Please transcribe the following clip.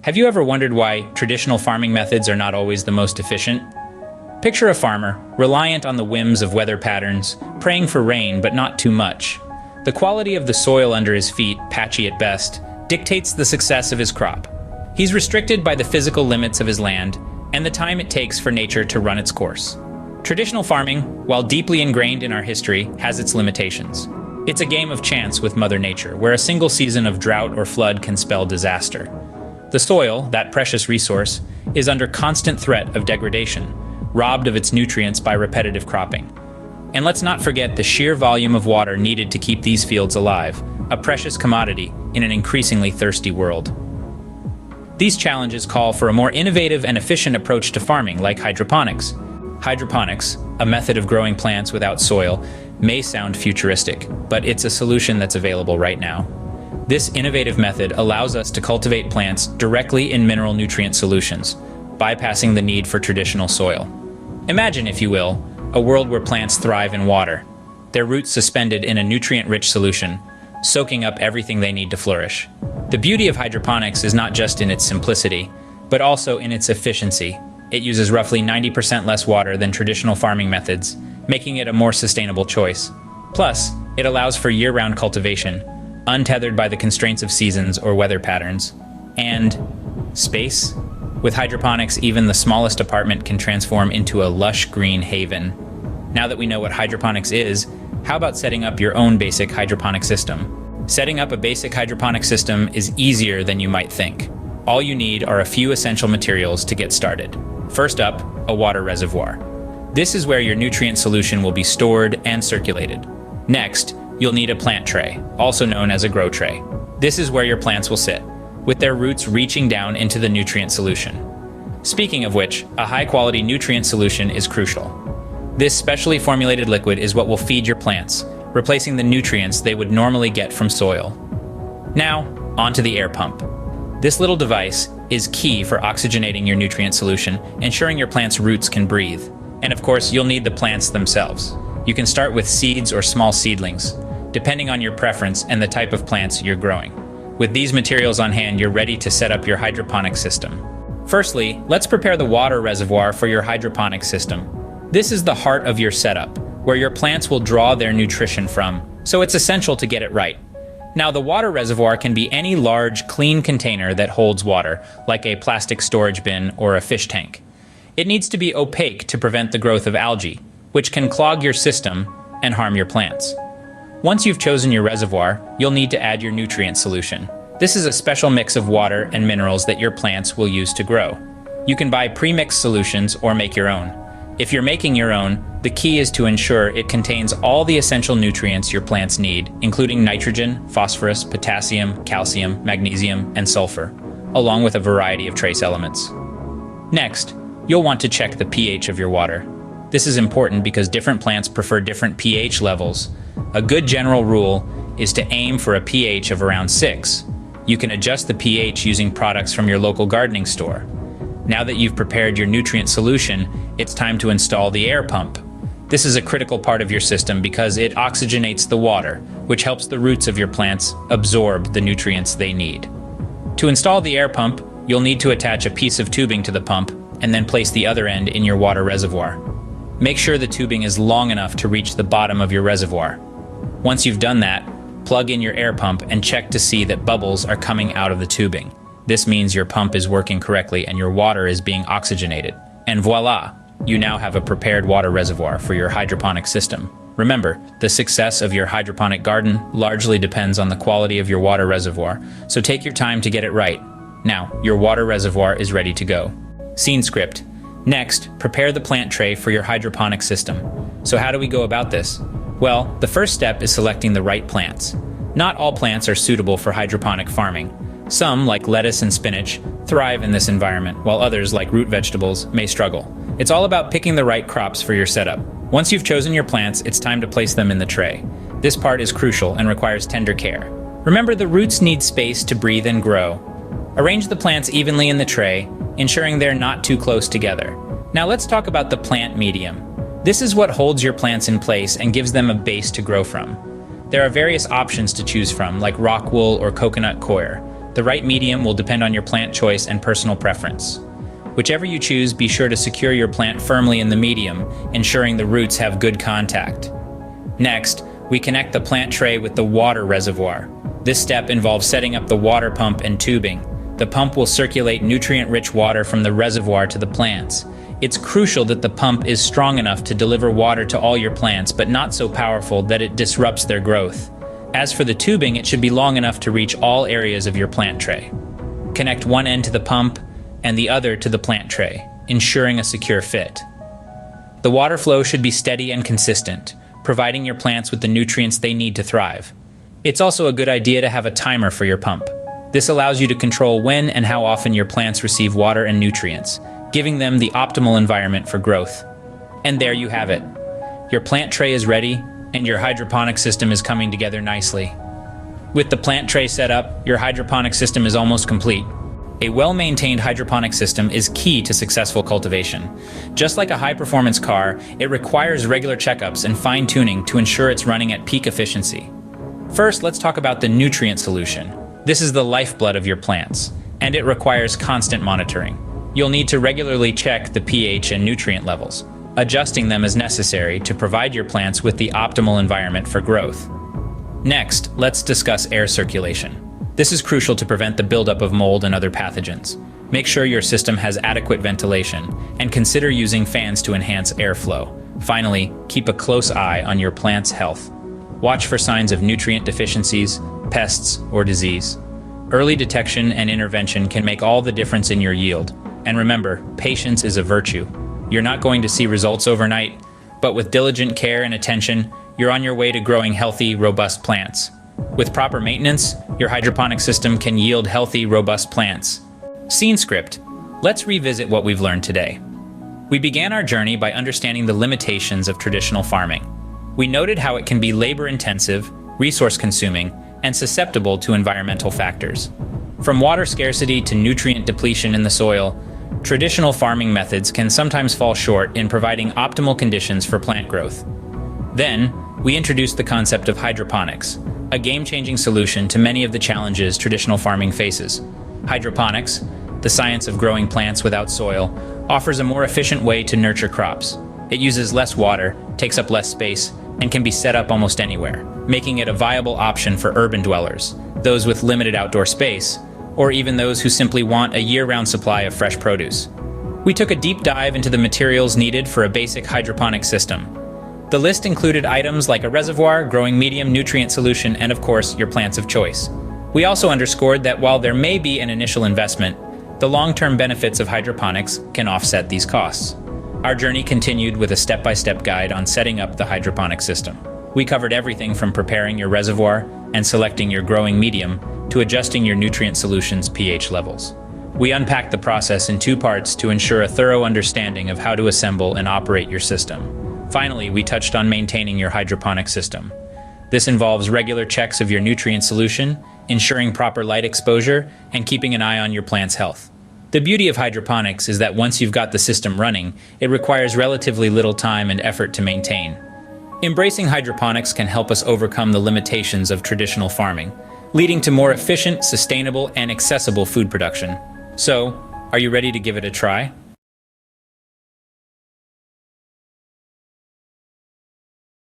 Have you ever wondered why traditional farming methods are not always the most efficient? Picture a farmer, reliant on the whims of weather patterns, praying for rain but not too much. The quality of the soil under his feet, patchy at best, dictates the success of his crop. He's restricted by the physical limits of his land and the time it takes for nature to run its course. Traditional farming, while deeply ingrained in our history, has its limitations. It's a game of chance with Mother Nature, where a single season of drought or flood can spell disaster. The soil, that precious resource, is under constant threat of degradation, robbed of its nutrients by repetitive cropping. And let's not forget the sheer volume of water needed to keep these fields alive, a precious commodity in an increasingly thirsty world. These challenges call for a more innovative and efficient approach to farming, like hydroponics. Hydroponics, a method of growing plants without soil, may sound futuristic, but it's a solution that's available right now. This innovative method allows us to cultivate plants directly in mineral nutrient solutions, bypassing the need for traditional soil. Imagine, if you will, a world where plants thrive in water, their roots suspended in a nutrient-rich solution, soaking up everything they need to flourish. The beauty of hydroponics is not just in its simplicity, but also in its efficiency. It uses roughly 90% less water than traditional farming methods, making it a more sustainable choice. Plus, it allows for year-round cultivation, untethered by the constraints of seasons or weather patterns. And space? With hydroponics, even the smallest apartment can transform into a lush green haven. Now that we know what hydroponics is, how about setting up your own basic hydroponic system? Setting up a basic hydroponic system is easier than you might think. All you need are a few essential materials to get started. First up, a water reservoir. This is where your nutrient solution will be stored and circulated. Next, you'll need a plant tray, also known as a grow tray. This is where your plants will sit, with their roots reaching down into the nutrient solution. Speaking of which, a high-quality nutrient solution is crucial. This specially formulated liquid is what will feed your plants, replacing the nutrients they would normally get from soil. Now, onto the air pump. This little device is key for oxygenating your nutrient solution, ensuring your plant's roots can breathe. And of course, you'll need the plants themselves. You can start with seeds or small seedlings, depending on your preference and the type of plants you're growing. With these materials on hand, you're ready to set up your hydroponic system. Firstly, let's prepare the water reservoir for your hydroponic system. This is the heart of your setup, where your plants will draw their nutrition from, so it's essential to get it right. Now, the water reservoir can be any large, clean container that holds water, like a plastic storage bin or a fish tank. It needs to be opaque to prevent the growth of algae, which can clog your system and harm your plants. Once you've chosen your reservoir, you'll need to add your nutrient solution. This is a special mix of water and minerals that your plants will use to grow. You can buy pre-mixed solutions or make your own. If you're making your own, the key is to ensure it contains all the essential nutrients your plants need, including nitrogen, phosphorus, potassium, calcium, magnesium, and sulfur, along with a variety of trace elements. Next, you'll want to check the pH of your water. This is important because different plants prefer different pH levels. A good general rule is to aim for a pH of around 6. You can adjust the pH using products from your local gardening store. Now that you've prepared your nutrient solution, it's time to install the air pump. This is a critical part of your system because it oxygenates the water, which helps the roots of your plants absorb the nutrients they need. To install the air pump, you'll need to attach a piece of tubing to the pump and then place the other end in your water reservoir. Make sure the tubing is long enough to reach the bottom of your reservoir. Once you've done that, plug in your air pump and check to see that bubbles are coming out of the tubing. This means your pump is working correctly and your water is being oxygenated. And voila! You now have a prepared water reservoir for your hydroponic system. Remember, the success of your hydroponic garden largely depends on the quality of your water reservoir, so take your time to get it right. Now, your water reservoir is ready to go. Scene script. Next, prepare the plant tray for your hydroponic system. So how do we go about this? Well, the first step is selecting the right plants. Not all plants are suitable for hydroponic farming. Some, like lettuce and spinach, thrive in this environment, while others, like root vegetables, may struggle. It's all about picking the right crops for your setup. Once you've chosen your plants, it's time to place them in the tray. This part is crucial and requires tender care. Remember, the roots need space to breathe and grow. Arrange the plants evenly in the tray, ensuring they're not too close together. Now let's talk about the plant medium. This is what holds your plants in place and gives them a base to grow from. There are various options to choose from, like rock wool or coconut coir. The right medium will depend on your plant choice and personal preference. Whichever you choose, be sure to secure your plant firmly in the medium, ensuring the roots have good contact. Next, we connect the plant tray with the water reservoir. This step involves setting up the water pump and tubing. The pump will circulate nutrient-rich water from the reservoir to the plants. It's crucial that the pump is strong enough to deliver water to all your plants, but not so powerful that it disrupts their growth. As for the tubing, it should be long enough to reach all areas of your plant tray. Connect one end to the pump and the other to the plant tray, ensuring a secure fit. The water flow should be steady and consistent, providing your plants with the nutrients they need to thrive. It's also a good idea to have a timer for your pump. This allows you to control when and how often your plants receive water and nutrients, giving them the optimal environment for growth. And there you have it. Your plant tray is ready, and your hydroponic system is coming together nicely. With the plant tray set up, your hydroponic system is almost complete. A well-maintained hydroponic system is key to successful cultivation. Just like a high-performance car, it requires regular checkups and fine-tuning to ensure it's running at peak efficiency. First, let's talk about the nutrient solution. This is the lifeblood of your plants, and it requires constant monitoring. You'll need to regularly check the pH and nutrient levels, adjusting them as necessary to provide your plants with the optimal environment for growth. Next, let's discuss air circulation. This is crucial to prevent the buildup of mold and other pathogens. Make sure your system has adequate ventilation, and consider using fans to enhance airflow. Finally, keep a close eye on your plant's health. Watch for signs of nutrient deficiencies, pests, or disease. Early detection and intervention can make all the difference in your yield. And remember, patience is a virtue. You're not going to see results overnight, but with diligent care and attention, you're on your way to growing healthy, robust plants. With proper maintenance, your hydroponic system can yield healthy, robust plants. Scene script. Let's revisit what we've learned today. We began our journey by understanding the limitations of traditional farming. We noted how it can be labor-intensive, resource-consuming, and susceptible to environmental factors. From water scarcity to nutrient depletion in the soil, traditional farming methods can sometimes fall short in providing optimal conditions for plant growth. Then, we introduced the concept of hydroponics, a game-changing solution to many of the challenges traditional farming faces. Hydroponics, the science of growing plants without soil, offers a more efficient way to nurture crops. It uses less water, takes up less space, and can be set up almost anywhere, making it a viable option for urban dwellers, those with limited outdoor space, or even those who simply want a year-round supply of fresh produce. We took a deep dive into the materials needed for a basic hydroponic system. The list included items like a reservoir, growing medium, nutrient solution, and of course, your plants of choice. We also underscored that while there may be an initial investment, the long-term benefits of hydroponics can offset these costs. Our journey continued with a step-by-step guide on setting up the hydroponic system. We covered everything from preparing your reservoir and selecting your growing medium to adjusting your nutrient solution's pH levels. We unpacked the process in two parts to ensure a thorough understanding of how to assemble and operate your system. Finally, we touched on maintaining your hydroponic system. This involves regular checks of your nutrient solution, ensuring proper light exposure, and keeping an eye on your plant's health. The beauty of hydroponics is that once you've got the system running, it requires relatively little time and effort to maintain. Embracing hydroponics can help us overcome the limitations of traditional farming, leading to more efficient, sustainable, and accessible food production. So, are you ready to give it a try?